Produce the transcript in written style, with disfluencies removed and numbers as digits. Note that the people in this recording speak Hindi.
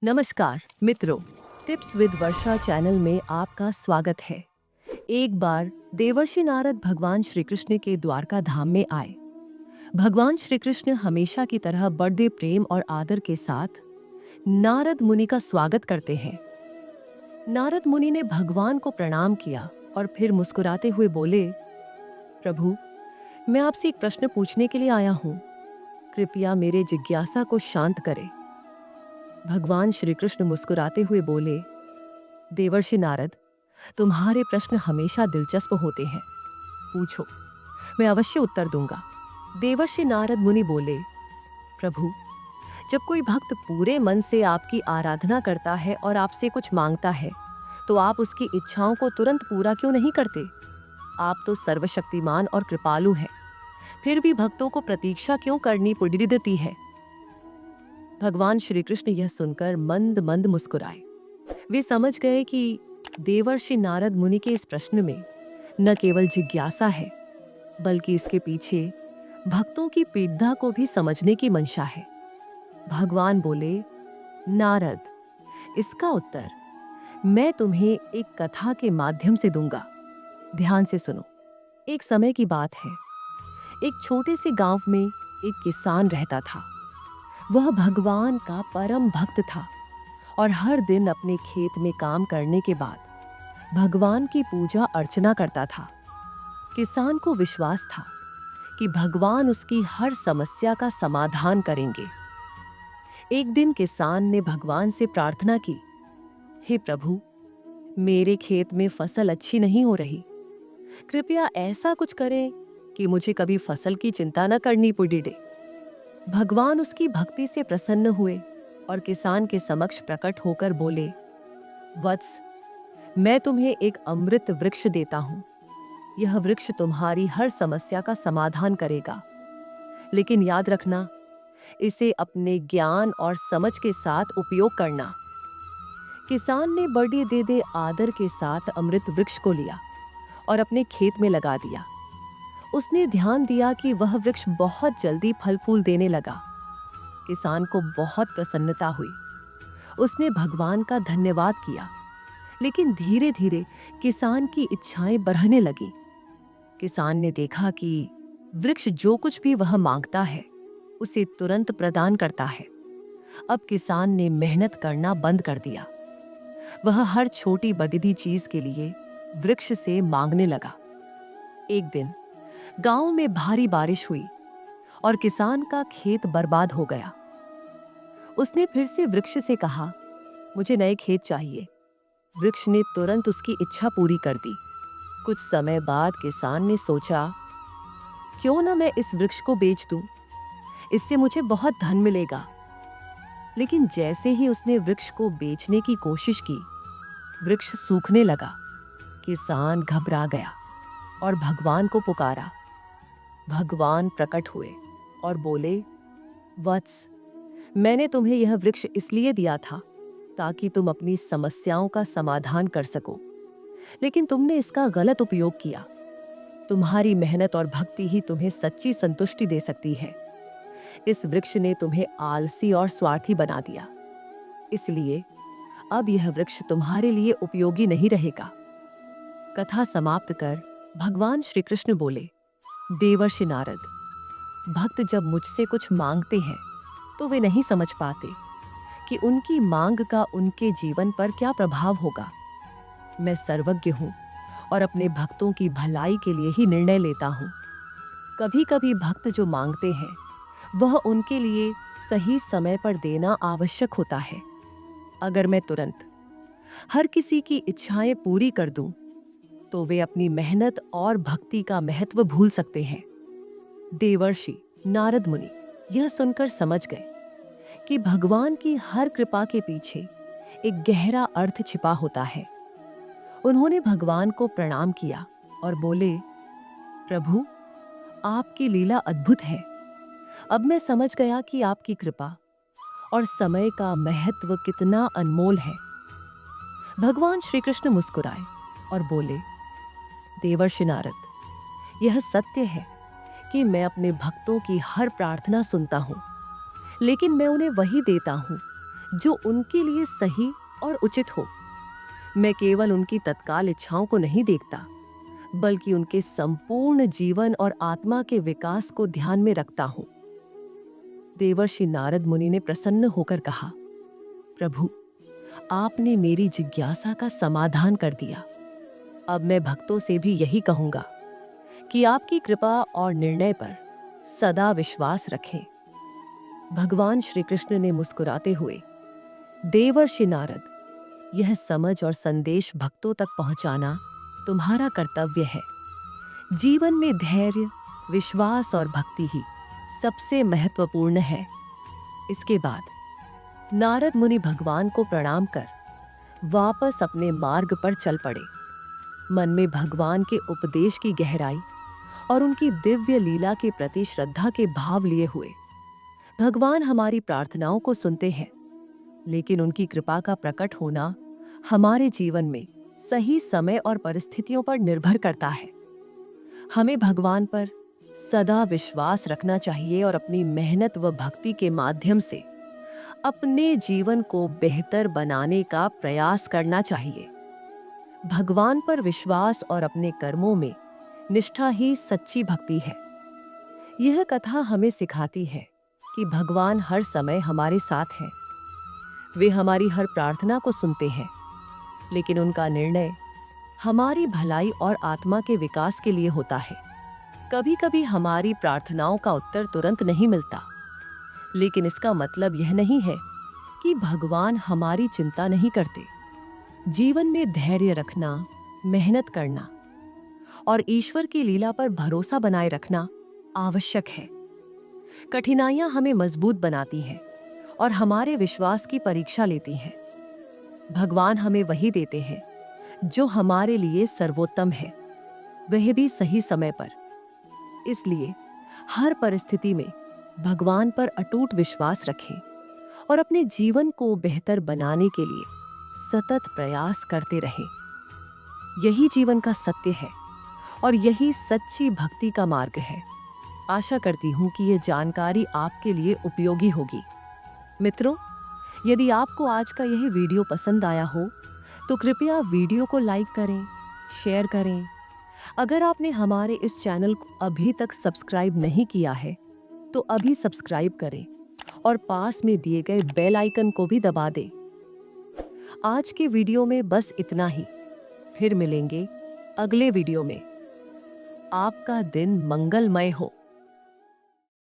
नमस्कार मित्रों, टिप्स विद वर्षा चैनल में आपका स्वागत है। एक बार देवर्षि नारद भगवान श्री कृष्ण के द्वारका धाम में आए। भगवान श्री कृष्ण हमेशा की तरह बड़े प्रेम और आदर के साथ नारद मुनि का स्वागत करते हैं। नारद मुनि ने भगवान को प्रणाम किया और फिर मुस्कुराते हुए बोले, प्रभु, मैं आपसे एक प्रश्न पूछने के लिए आया हूँ। कृपया मेरे जिज्ञासा को शांत करें। भगवान श्री कृष्ण मुस्कुराते हुए बोले, देवर्षि नारद, तुम्हारे प्रश्न हमेशा दिलचस्प होते हैं। पूछो, मैं अवश्य उत्तर दूंगा। देवर्षि नारद मुनि बोले, प्रभु, जब कोई भक्त पूरे मन से आपकी आराधना करता है और आपसे कुछ मांगता है, तो आप उसकी इच्छाओं को तुरंत पूरा क्यों नहीं करते? आप तो सर्वशक्तिमान और कृपालु हैं। फिर भी भक्तों को प्रतीक्षा क्यों करनी पड़ती है? भगवान श्री कृष्ण यह सुनकर मंद मंद मुस्कुराए। वे समझ गए कि देवर्षि नारद मुनि के इस प्रश्न में न केवल जिज्ञासा है, बल्कि इसके पीछे भक्तों की पीड़ा को भी समझने की मंशा है। भगवान बोले, नारद, इसका उत्तर मैं तुम्हें एक कथा के माध्यम से दूंगा। ध्यान से सुनो। एक समय की बात है। एक छोटे से गांव में एक किसान रहता था। वह भगवान का परम भक्त था और हर दिन अपने खेत में काम करने के बाद भगवान की पूजा अर्चना करता था। किसान को विश्वास था कि भगवान उसकी हर समस्या का समाधान करेंगे। एक दिन किसान ने भगवान से प्रार्थना की, हे प्रभु, मेरे खेत में फसल अच्छी नहीं हो रही। कृपया ऐसा कुछ करें कि मुझे कभी फसल की चिंता न करनी पड़े। भगवान उसकी भक्ति से प्रसन्न हुए और किसान के समक्ष प्रकट होकर बोले, वत्स, मैं तुम्हें एक अमृत वृक्ष देता हूं। यह वृक्ष तुम्हारी हर समस्या का समाधान करेगा, लेकिन याद रखना, इसे अपने ज्ञान और समझ के साथ उपयोग करना। किसान ने बड़े दे आदर के साथ अमृत वृक्ष को लिया और अपने खेत में लगा दिया। उसने ध्यान दिया कि वह वृक्ष बहुत जल्दी फल फूल देने लगा। किसान को बहुत प्रसन्नता हुई। उसने भगवान का धन्यवाद किया, लेकिन धीरे धीरे किसान की इच्छाएं बढ़ने लगी। किसान ने देखा कि वृक्ष जो कुछ भी वह मांगता है, उसे तुरंत प्रदान करता है। अब किसान ने मेहनत करना बंद कर दिया। वह हर छोटी बड़ी चीज के लिए वृक्ष से मांगने लगा। एक दिन गांव में भारी बारिश हुई और किसान का खेत बर्बाद हो गया। उसने फिर से वृक्ष से कहा, मुझे नए खेत चाहिए। वृक्ष ने तुरंत उसकी इच्छा पूरी कर दी। कुछ समय बाद किसान ने सोचा, क्यों ना मैं इस वृक्ष को बेच दूं? इससे मुझे बहुत धन मिलेगा। लेकिन जैसे ही उसने वृक्ष को बेचने की कोशिश की, वृक्ष सूखने लगा। किसान घबरा गया और भगवान को पुकारा। भगवान प्रकट हुए और बोले, वत्स, मैंने तुम्हें यह वृक्ष इसलिए दिया था ताकि तुम अपनी समस्याओं का समाधान कर सको, लेकिन तुमने इसका गलत उपयोग किया। तुम्हारी मेहनत और भक्ति ही तुम्हें सच्ची संतुष्टि दे सकती है। इस वृक्ष ने तुम्हें आलसी और स्वार्थी बना दिया, इसलिए अब यह वृक्ष तुम्हारे लिए उपयोगी नहीं रहेगा। कथा समाप्त कर भगवान श्री कृष्ण बोले, देवर्षि नारद, भक्त जब मुझसे कुछ मांगते हैं तो वे नहीं समझ पाते कि उनकी मांग का उनके जीवन पर क्या प्रभाव होगा। मैं सर्वज्ञ हूँ और अपने भक्तों की भलाई के लिए ही निर्णय लेता हूँ। कभी कभी भक्त जो मांगते हैं, वह उनके लिए सही समय पर देना आवश्यक होता है। अगर मैं तुरंत हर किसी की इच्छाएं पूरी कर दूं, तो वे अपनी मेहनत और भक्ति का महत्व भूल सकते हैं। देवर्षि नारद मुनि यह सुनकर समझ गए कि भगवान की हर कृपा के पीछे एक गहरा अर्थ छिपा होता है। उन्होंने भगवान को प्रणाम किया और बोले, प्रभु, आपकी लीला अद्भुत है। अब मैं समझ गया कि आपकी कृपा और समय का महत्व कितना अनमोल है। भगवान श्री कृष्ण मुस्कुराए और बोले, देवर्षि नारद, यह सत्य है कि मैं अपने भक्तों की हर प्रार्थना सुनता हूँ, लेकिन मैं उन्हें वही देता हूँ जो उनके लिए सही और उचित हो। मैं केवल उनकी तत्काल इच्छाओं को नहीं देखता, बल्कि उनके संपूर्ण जीवन और आत्मा के विकास को ध्यान में रखता हूं। देवर्षि नारद मुनि ने प्रसन्न होकर कहा, प्रभु, आपने मेरी जिज्ञासा का समाधान कर दिया। अब मैं भक्तों से भी यही कहूंगा कि आपकी कृपा और निर्णय पर सदा विश्वास रखें। भगवान श्री कृष्ण ने मुस्कुराते हुए, देवर्षि नारद, यह समझ और संदेश भक्तों तक पहुंचाना तुम्हारा कर्तव्य है। जीवन में धैर्य, विश्वास और भक्ति ही सबसे महत्वपूर्ण है। इसके बाद नारद मुनि भगवान को प्रणाम कर वापस अपने मार्ग पर चल पड़े। मन में भगवान के उपदेश की गहराई और उनकी दिव्य लीला के प्रति श्रद्धा के भाव लिए हुए। भगवान हमारी प्रार्थनाओं को सुनते हैं, लेकिन उनकी कृपा का प्रकट होना हमारे जीवन में सही समय और परिस्थितियों पर निर्भर करता है। हमें भगवान पर सदा विश्वास रखना चाहिए और अपनी मेहनत व भक्ति के माध्यम से अपने जीवन को बेहतर बनाने का प्रयास करना चाहिए। भगवान पर विश्वास और अपने कर्मों में निष्ठा ही सच्ची भक्ति है। यह कथा हमें सिखाती है कि भगवान हर समय हमारे साथ हैं। वे हमारी हर प्रार्थना को सुनते हैं, लेकिन उनका निर्णय हमारी भलाई और आत्मा के विकास के लिए होता है। कभी कभी हमारी प्रार्थनाओं का उत्तर तुरंत नहीं मिलता, लेकिन इसका मतलब यह नहीं है कि भगवान हमारी चिंता नहीं करते। जीवन में धैर्य रखना, मेहनत करना और ईश्वर की लीला पर भरोसा बनाए रखना आवश्यक है। कठिनाइयां हमें मजबूत बनाती हैं और हमारे विश्वास की परीक्षा लेती हैं। भगवान हमें वही देते हैं जो हमारे लिए सर्वोत्तम है, वह भी सही समय पर। इसलिए हर परिस्थिति में भगवान पर अटूट विश्वास रखें और अपने जीवन को बेहतर बनाने के लिए सतत प्रयास करते रहें। यही जीवन का सत्य है और यही सच्ची भक्ति का मार्ग है। आशा करती हूँ कि ये जानकारी आपके लिए उपयोगी होगी। मित्रों, यदि आपको आज का यह वीडियो पसंद आया हो तो कृपया वीडियो को लाइक करें, शेयर करें। अगर आपने हमारे इस चैनल को अभी तक सब्सक्राइब नहीं किया है तो अभी सब्सक्राइब करें और पास में दिए गए बेल आइकन को भी दबा दें। आज के वीडियो में बस इतना ही। फिर मिलेंगे अगले वीडियो में। आपका दिन मंगलमय हो।